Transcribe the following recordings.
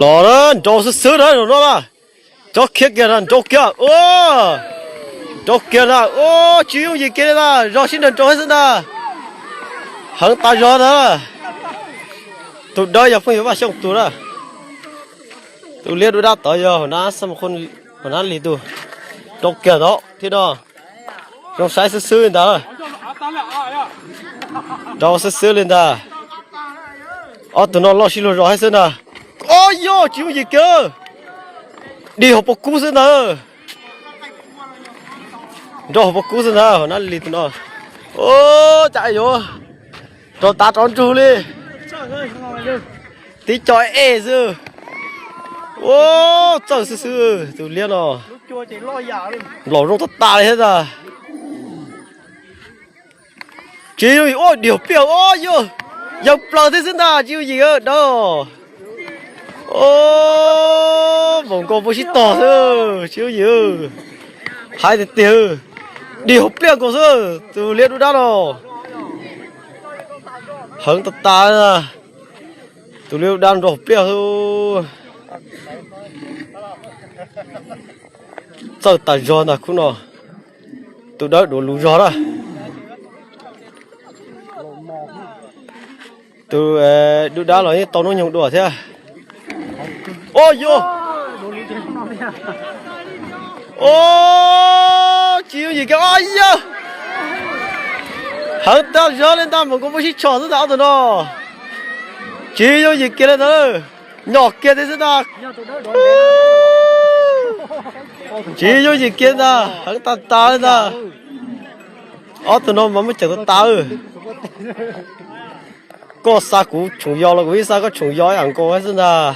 老人找是手上有了，找开给人找开哦，找开了哦，就用一个了，绕现在找还是呢，很大绕的，都到也朋友把相多了，都列都到到要那什么คน那里都找开到，听到，用啥是手的，找是手的，哦，等到老西路绕还是呢。哦哟，就一个，你好不故事呢？你好不故事呢？哪里呢？哦，加油！找打仗住嘞！得找爱是。哦，真是，都练了。老肉都大了现在。只有哦，牛表哦哟，要不然的是哪就一个呢？哦，蒙古不是大事，就有，还得丢，牛表公司都练不到了，很大了，都练到牛表了，这大热呢，可能都到都路热了，都都到了，到农用多少？哦哟！哦，只有一个，哎呀！很大热了，但蒙古不是车子到的呢，只有一个了呢，鸟个的是的，只有一个的，很大大的，哦，等到慢慢整个大了。có sa cú trùng gió là vì sao có trùng gió ăn có hết rồi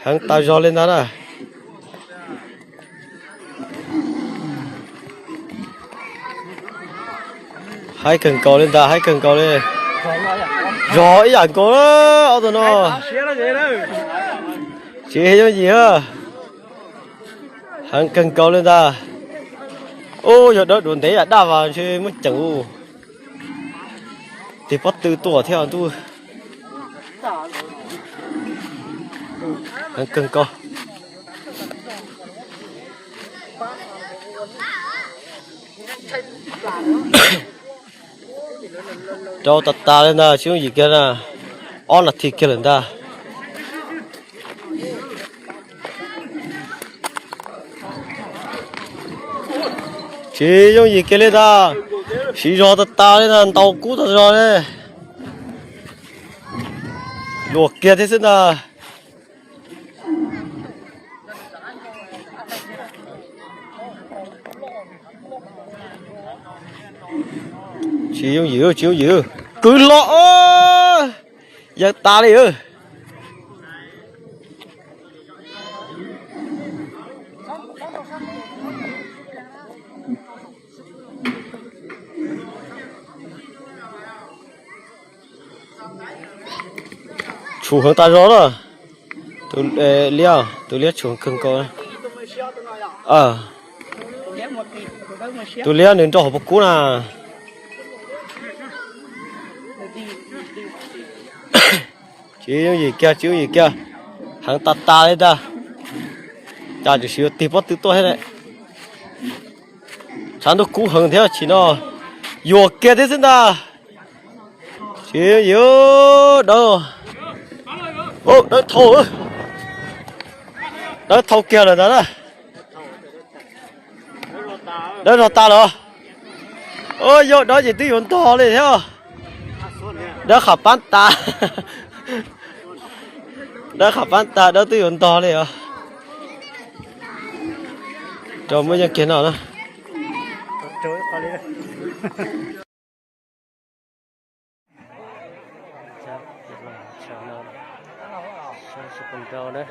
hàng ta gió lên đó nè hai cần cầu lên ta hai cần cầu lên gió ấy ăn có đó ở đâu nó chỉ cái gì á hàng cần cầu lên ta ô giờ đó đồn thấy à đa vào chơi mất chẳng thì bắt từ tổ theo tu anh cần co đâu tạt ta lên da chứ gì kia nè on là thịt kia lên da chỉ dùng gì kia lên da chỉ cho ta lên là tàu cũ thật rồi đấy luộc kia thế nào chỉ dùng dữ cứ lọ giờ ta đi ơi chủ hướng ta rõ rồi tôi lia chủ cưng coi tôi lia nên cho học cú nè chứ gì kia hàng ta đấy ta cha chỉ xíu tìm bắt tự tôi hết đấy sáng tôi cú hứng theo chỉ nó vô kia thế nào chứ đâu ô đó thâu kia rồi đó đó rồi ta rồi ôi vô đó gì tí hồn to này theo đó khắp bán ta đó khắp bán ta đó tí hồn to này à cho mấy nhân kiến nào đó con trâu đấy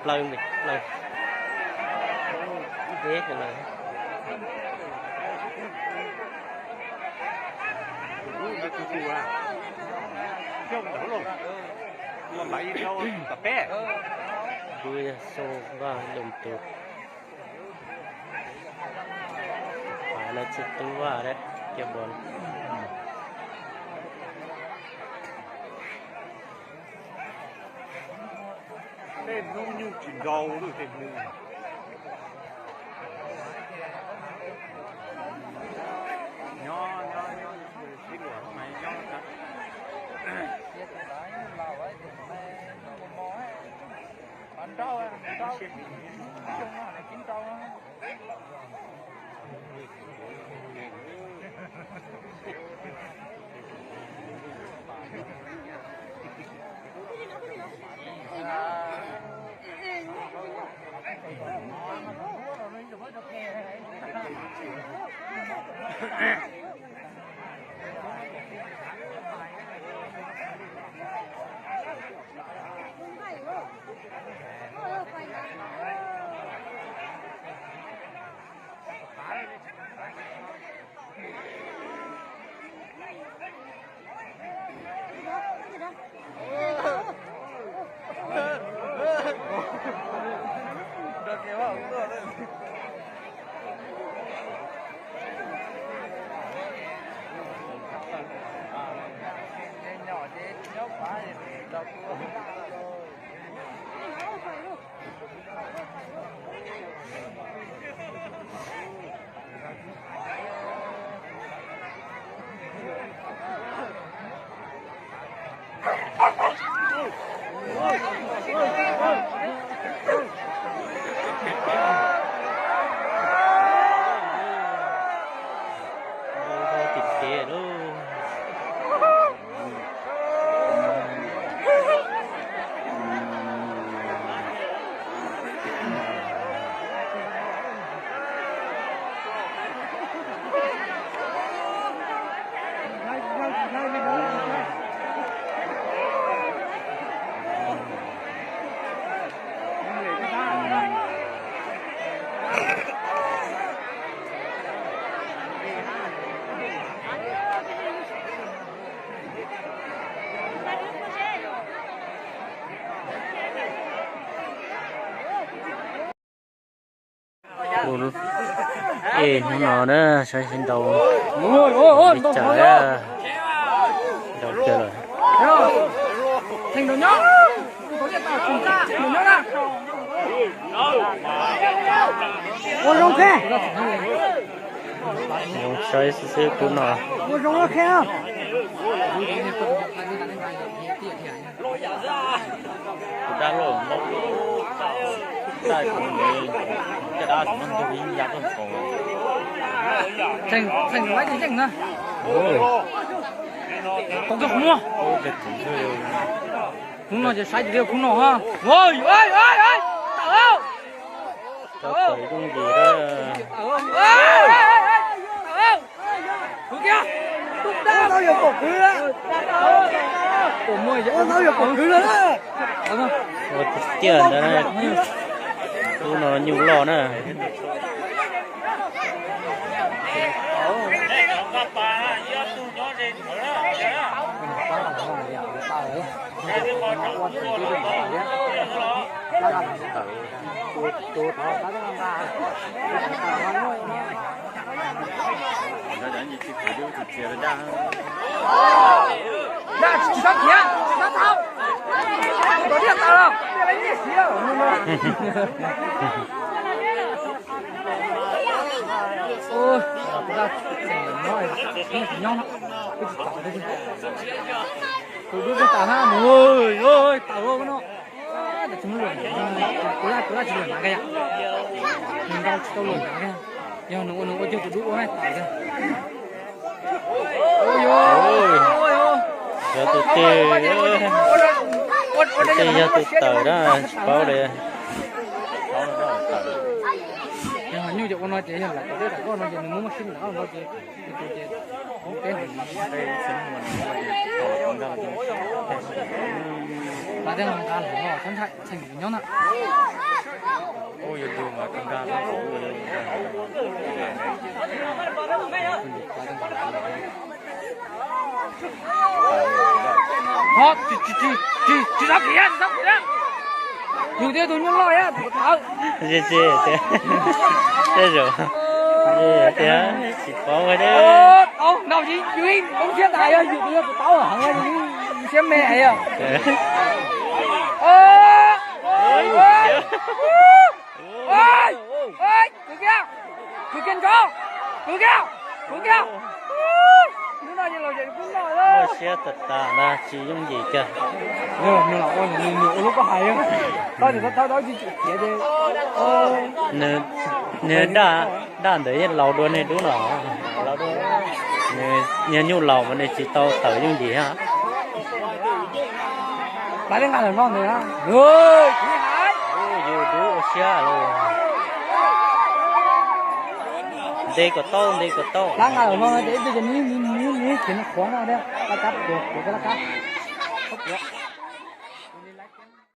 Lần đi, lần. Ghét rồi này. Vui xô và lùm tụt. Phải là chụp tú vào đấy, kìa bồn. Thêm nó như chỉnh gầu được thêm như nho xí lửa mày nho thật bán rau á rau chung nó là chín rau á Ê, nó nữa, xoay xin đầu. Ôi, trời ơi. Đầu kia rồi. Thành đồ nhóc. Có điện tàu cùng ra, đồ nhóc ra. Ôi, rong khe. Rong xoay xíu cũng nó. Ôi, rong nó khe không? Đã rồi, một tại cùng người cái đó mình tôi đi ra con cổ thành lấy cái chừng nữa có cái khủng không nóจะใช้เดียวkhủng nó ha ôi ôi ôi ôi tao tao phải cũng gì đó cứ kia tao giờ cổ cứ đó cổ mồi vậy tao giờ cổ cứ đó một tiền đó này tôi nó nhiều lò nữa那几张皮，几张汤，昨天打了，别来夜袭了。哦，不知道怎么弄，你让他，不知道的去。我都打他，ôi ôi，打我个喏，这怎么乱？不拉几轮哪个呀？你到轮哪个呀？要能我就不赌我还打的。ôi ôi giờ tôi chơi giờ tôi tờ đó bao đây như như chỗ con nói chế là chỗ đấy là con nói chế mình muốn mắc xin là con nói chế chỗ chế cái này đây sinh nguồn con ra là đang làm cá là thân thại thành nhau nè ôi giờ dùng mà con ra nó khổ rồi họ chỉ ra kìa nhiều thế tôi nhớ lo á thảo Chị thế rồi thế chỉ có cái đấy ông nào chỉ duy ông xem tài ơi nhiều thế tao ở hàng ơi xem mẹ à ôi cứ kiên co cứ kêu nó nói gì là vậy cũng nói đó xe thật là chỉ dùng gì kìa nhưng là ôi nhiều lúc có hay không tao thì tao chỉ chuyện đi nè đã đấy lẩu đuôi này đúng rồi lẩu đuôi nè nhu lẩu mà này chỉ tao tới dùng gì hả lại đến ngày là ngon rồi á rồi chị Hải ôi đủ xe rồi đây có to đang ngày là ngon để bây giờ ní thì nó khoáng ra đấy cá cắt được cái cá cắt